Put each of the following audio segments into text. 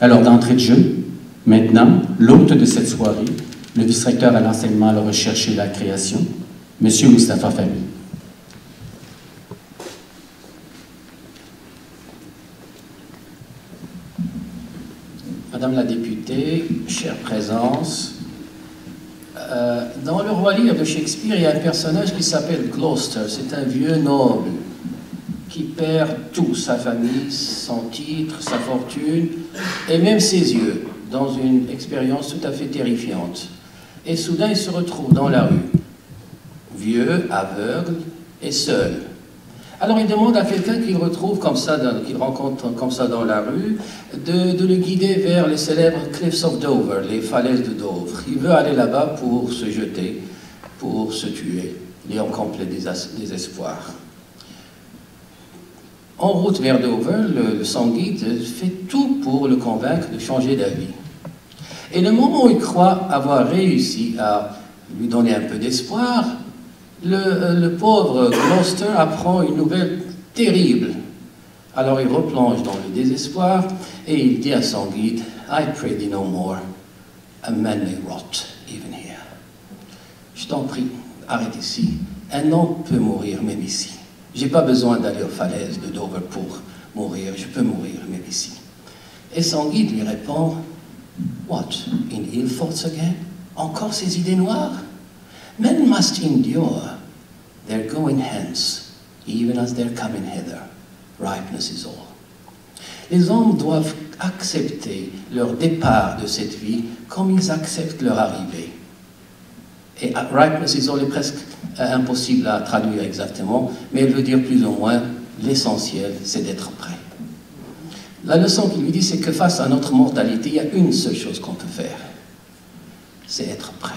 Alors, d'entrée de jeu, maintenant, l'hôte de cette soirée, le vice-recteur à l'enseignement, à la recherche et la création, M. Moustapha Fahmy. Madame la députée, chère présence, dans le Roi Lear de Shakespeare, il y a un personnage qui s'appelle Gloucester. C'est un vieux noble qui perd tout, sa famille, son titre, sa fortune, et même ses yeux, dans une expérience tout à fait terrifiante. Et soudain, il se retrouve dans la rue, vieux, aveugle et seul. Alors il demande à quelqu'un qu'il retrouve comme ça, qu'il rencontre comme ça dans la rue, de le guider vers les célèbres Cliffs of Dover, les falaises de Dover. Il veut aller là-bas pour se jeter, pour se tuer. Il est en complet désespoir. En route vers Dover, son guide fait tout pour le convaincre de changer d'avis. Et le moment où il croit avoir réussi à lui donner un peu d'espoir, le pauvre Gloucester apprend une nouvelle terrible. Alors il replonge dans le désespoir et il dit à son guide, « I pray thee no more, a man may rot even here. » Je t'en prie, arrête ici, un homme peut mourir même ici. J'ai pas besoin d'aller aux falaises de Dover pour mourir, je peux mourir même ici. Et son guide lui répond, « What, in ill thoughts again? Encore ces idées noires? Men must endure their going hence, even as they're coming hither. Ripeness is all. » Les hommes doivent accepter leur départ de cette vie comme ils acceptent leur arrivée. Et ripeness is all est presque impossible à traduire exactement, mais elle veut dire plus ou moins l'essentiel, c'est d'être prêt. La leçon qu'il lui dit, c'est que face à notre mortalité, il y a une seule chose qu'on peut faire, c'est être prêt.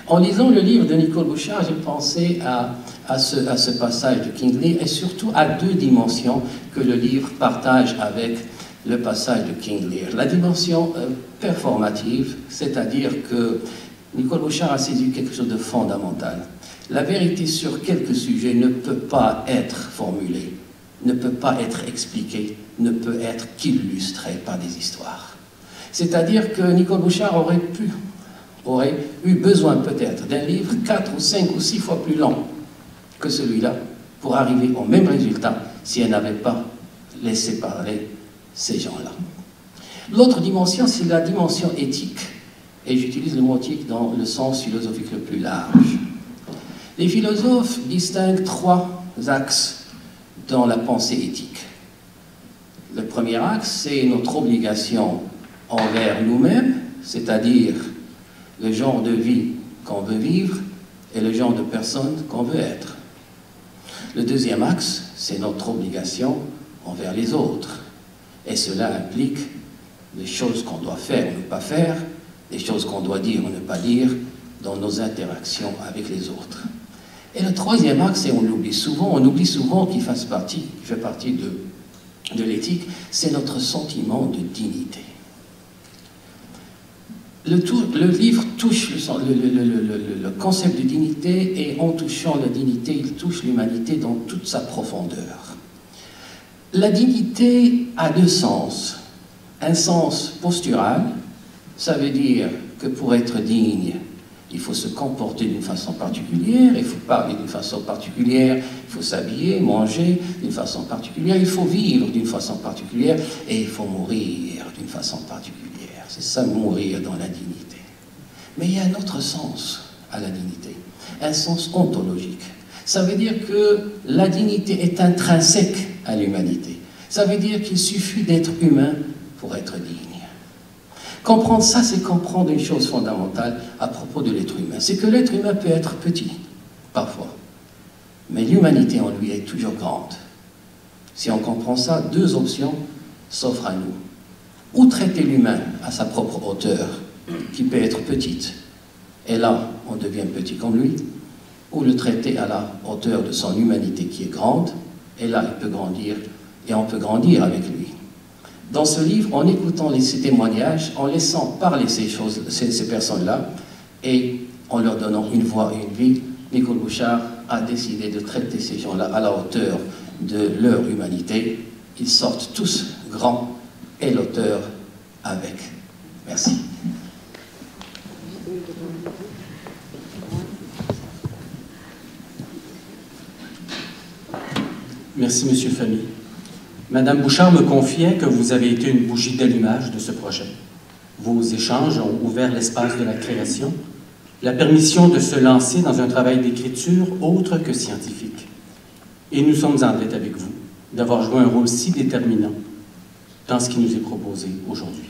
En lisant le livre de Nicole Bouchard, j'ai pensé à ce passage de King Lear et surtout à deux dimensions que le livre partage avec le passage de King Lear. La dimension performative, c'est-à-dire que Nicole Bouchard a saisi quelque chose de fondamental. La vérité sur quelques sujets ne peut pas être formulée, ne peut pas être expliquée, ne peut être qu'illustrée par des histoires. C'est-à-dire que Nicole Bouchard aurait eu besoin peut-être d'un livre 4 ou 5 ou 6 fois plus long que celui-là pour arriver au même résultat si elle n'avait pas laissé parler ces gens-là. L'autre dimension, c'est la dimension éthique. Et j'utilise le mot éthique dans le sens philosophique le plus large. Les philosophes distinguent 3 axes dans la pensée éthique. Le premier axe, c'est notre obligation envers nous-mêmes, c'est-à-dire le genre de vie qu'on veut vivre et le genre de personne qu'on veut être. Le deuxième axe, c'est notre obligation envers les autres. Et cela implique les choses qu'on doit faire ou ne pas faire, les choses qu'on doit dire ou ne pas dire dans nos interactions avec les autres. Et le troisième axe, et on oublie souvent qu'il fait partie de l'éthique, c'est notre sentiment de dignité. Le livre touche le concept de dignité, et en touchant la dignité, il touche l'humanité dans toute sa profondeur. La dignité a 2 sens. Un sens postural, ça veut dire que pour être digne, il faut se comporter d'une façon particulière, il faut parler d'une façon particulière, il faut s'habiller, manger d'une façon particulière, il faut vivre d'une façon particulière, et il faut mourir d'une façon particulière. C'est ça, mourir dans la dignité. Mais il y a un autre sens à la dignité, un sens ontologique. Ça veut dire que la dignité est intrinsèque à l'humanité. Ça veut dire qu'il suffit d'être humain pour être digne. Comprendre ça, c'est comprendre une chose fondamentale à propos de l'être humain. C'est que l'être humain peut être petit, parfois. Mais l'humanité en lui est toujours grande. Si on comprend ça, 2 options s'offrent à nous. Ou traiter l'humain à sa propre hauteur, qui peut être petite, et là, on devient petit comme lui, ou le traiter à la hauteur de son humanité qui est grande, et là, il peut grandir, et on peut grandir avec lui. Dans ce livre, en écoutant ces témoignages, en laissant parler ces personnes-là, et en leur donnant une voix et une vie, Nicole Bouchard a décidé de traiter ces gens-là à la hauteur de leur humanité. Ils sortent tous grands, et l'auteur avec. Merci. Merci, Monsieur Famy. Madame Bouchard me confiait que vous avez été une bougie d'allumage de ce projet. Vos échanges ont ouvert l'espace de la création, la permission de se lancer dans un travail d'écriture autre que scientifique. Et nous sommes en dette avec vous d'avoir joué un rôle si déterminant dans ce qui nous est proposé aujourd'hui.